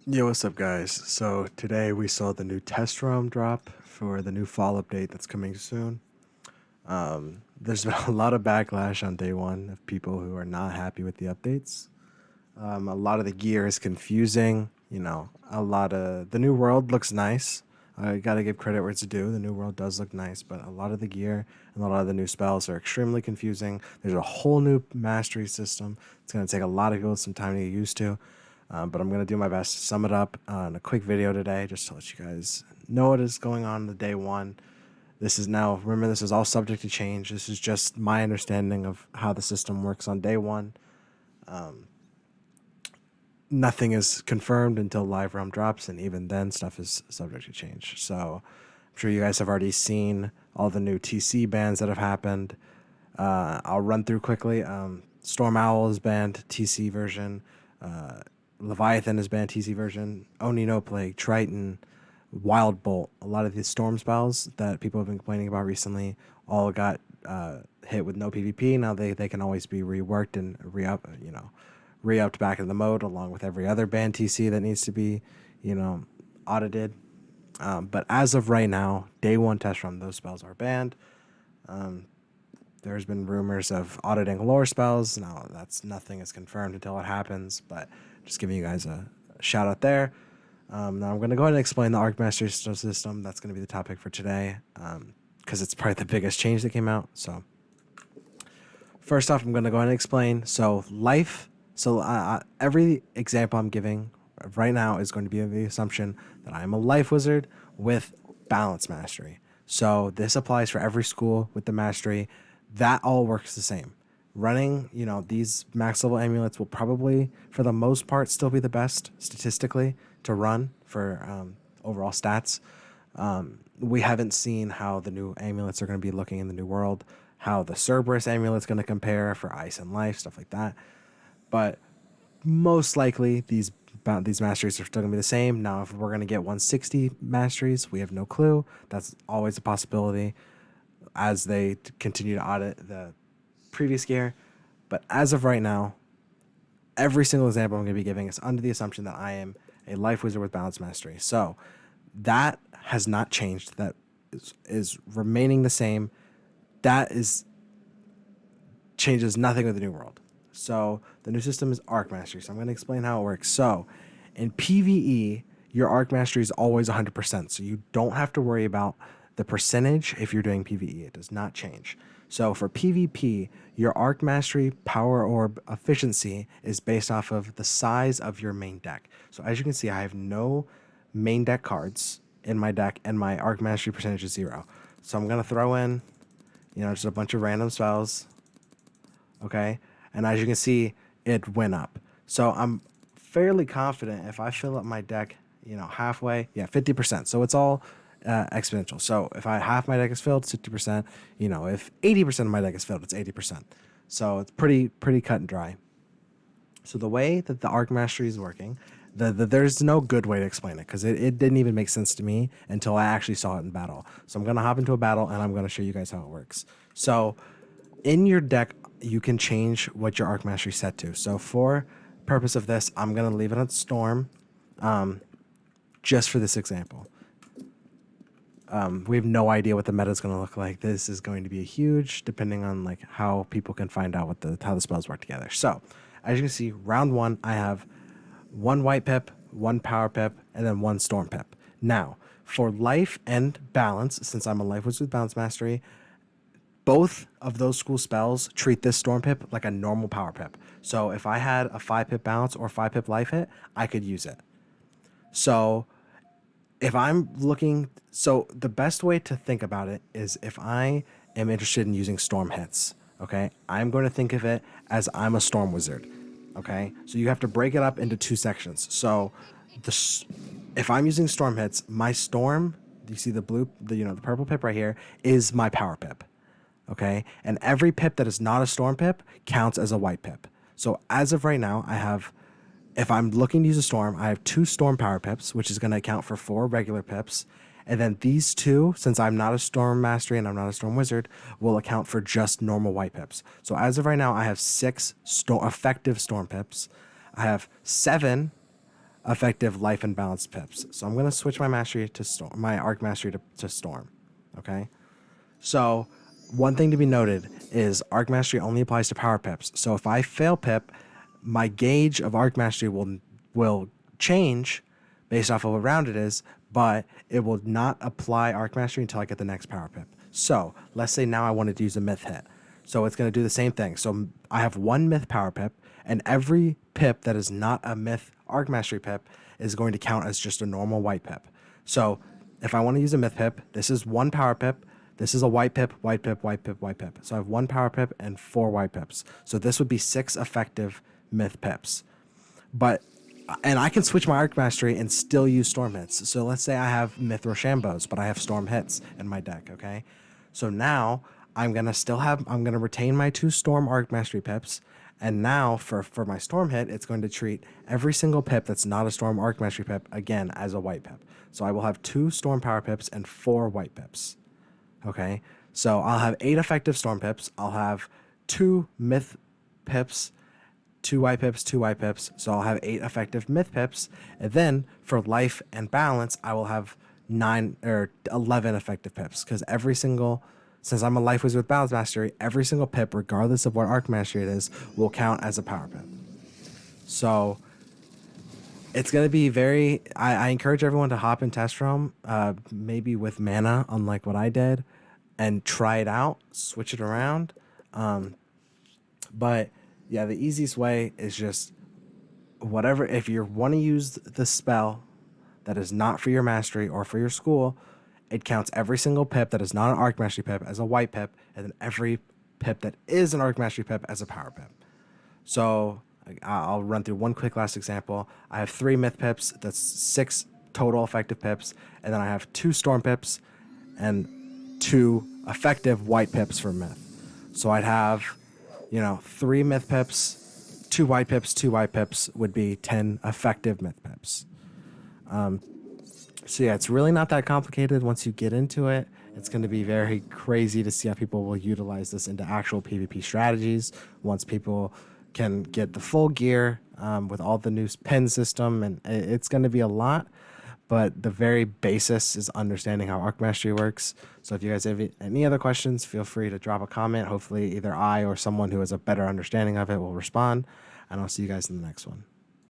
Yo, what's up, guys? So today we saw the new test ROM drop for the new fall update that's coming soon. There's been a lot of backlash on day one of people who are not happy with the updates. A lot of the gear is confusing. A lot of the new world looks nice. I gotta give credit where it's due. The new world does look nice, but a lot of the gear and a lot of the new spells are extremely confusing. There's a whole new mastery system. It's gonna take a lot of people some time to get used to. But I'm going to do my best to sum it up in a quick video today just to let you guys know what is going on the day one. This is now, remember, this is all subject to change. This is just my understanding of how the system works on day one. Nothing is confirmed until live realm drops, and even then, stuff is subject to change. So I'm sure you guys have already seen all the new TC bans that have happened. I'll run through quickly. Storm Owl is banned, TC version. Leviathan is banned, TC version. Oni No Plague, Triton, Wild Bolt. A lot of these storm spells that people have been complaining about recently all got hit with no PvP. Now they can always be reworked and re-upped back in the mode, along with every other banned TC that needs to be, audited. But as of right now, day one test run, those spells are banned. There's been rumors of auditing lore spells. Now, that's nothing is confirmed until it happens, but just giving you guys a shout out there. Now, I'm going to go ahead and explain the Archmastery system. That's going to be the topic for today because it's probably the biggest change that came out. So, first off, I'm going to go ahead and explain. So, every example I'm giving right now is going to be the assumption that I am a life wizard with balance mastery. So, this applies for every school with the mastery. That all works the same. Running, these max level amulets will probably, for the most part, still be the best statistically to run for overall stats. We haven't seen how the new amulets are going to be looking in the new world, how the Cerberus amulet's going to compare for ice and life, stuff like that. But most likely, these masteries are still going to be the same. Now, if we're going to get 160 masteries, we have no clue. That's always a possibility as they continue to audit the previous gear. But as of right now, every single example I'm going to be giving is under the assumption that I am a life wizard with balance mastery. So that has not changed. That is remaining the same. That is changes nothing with the new world. So the new system is Archmastery. So I'm going to explain how it works. So in PvE, your Archmastery is always 100%. So you don't have to worry about the percentage if you're doing PvE. It does not change. So for PvP, your Archmastery power orb efficiency is based off of the size of your main deck. So as you can see, I have no main deck cards in my deck, and my Archmastery percentage is 0. So I'm going to throw in, just a bunch of random spells. Okay? And as you can see, it went up. So I'm fairly confident if I fill up my deck, halfway, 50%. So it's all exponential. So if half my deck is filled, it's 50%. If 80% of my deck is filled, it's 80%. So it's pretty cut and dry. So the way that the Archmastery is working, there's no good way to explain it because it didn't even make sense to me until I actually saw it in battle. So I'm going to hop into a battle and I'm going to show you guys how it works. So in your deck, you can change what your Archmastery is set to. So for purpose of this, I'm going to leave it on Storm just for this example. We have no idea what the meta is going to look like. This is going to be huge, depending on how people can find out how the spells work together. So, as you can see, round one, I have one white pip, one power pip, and then one storm pip. Now, for life and balance, since I'm a life wizard with balance mastery, both of those school spells treat this storm pip like a normal power pip. So, if I had a 5 pip balance or 5 pip life hit, I could use it. So, if I'm looking, so the best way to think about it is if I am interested in using storm hits, okay, I'm going to think of it as I'm a storm wizard, okay? So you have to break it up into 2 sections. So if I'm using storm hits, my storm, you see the blue, the purple pip right here is my power pip, okay? And every pip that is not a storm pip counts as a white pip. So as of right now, if I'm looking to use a storm, I have 2 storm power pips, which is going to account for 4 regular pips. And then these 2, since I'm not a storm mastery and I'm not a storm wizard, will account for just normal white pips. So as of right now, I have 6 effective storm pips. I have 7 effective life and balance pips. So I'm going to switch my mastery to storm, my arc mastery to storm. Okay. So one thing to be noted is arc mastery only applies to power pips. So if I fail pip, my gauge of arc mastery will change based off of what round it is, but it will not apply arc mastery until I get the next power pip. So let's say now I wanted to use a myth hit. So it's going to do the same thing. So I have one myth power pip, and every pip that is not a myth arc mastery pip is going to count as just a normal white pip. So if I want to use a myth pip, this is one power pip. This is a white pip, white pip, white pip, white pip. So I have one power pip and 4 white pips. So this would be 6 effective myth pips. And I can switch my arc mastery and still use storm hits. So let's say I have myth Rochambeaus, but I have storm hits in my deck, okay? So now I'm gonna retain my 2 storm arc mastery pips. And now for my storm hit, it's going to treat every single pip that's not a storm arc mastery pip again as a white pip. So I will have 2 storm power pips and 4 white pips. Okay, so I'll have 8 effective storm pips. I'll have 2 myth pips, 2 white pips, 2 white pips. So I'll have 8 effective myth pips. And then for life and balance, I will have 9 or 11 effective pips, because since I'm a life wizard with balance mastery, every single pip, regardless of what arc mastery it is, will count as a power pip. So it's going to be I encourage everyone to hop in test realm, maybe with mana, unlike what I did, and try it out, switch it around. But yeah, the easiest way is just whatever. If you want to use the spell that is not for your mastery or for your school, it counts every single pip that is not an arc mastery pip as a white pip, and then every pip that is an arc mastery pip as a power pip. So I'll run through one quick last example. I have 3 myth pips. That's 6 total effective pips. And then I have 2 storm pips and 2 effective white pips for myth. So I'd have, 3 myth pips, 2 white pips, 2 white pips would be 10 effective myth pips. So yeah, it's really not that complicated once you get into it. It's going to be very crazy to see how people will utilize this into actual PvP strategies once people can get the full gear with all the new pin system, and it's going to be a lot, but the very basis is understanding how arc mastery works. So if you guys have any other questions, feel free to drop a comment. Hopefully either I or someone who has a better understanding of it will respond, and I'll see you guys in the next one.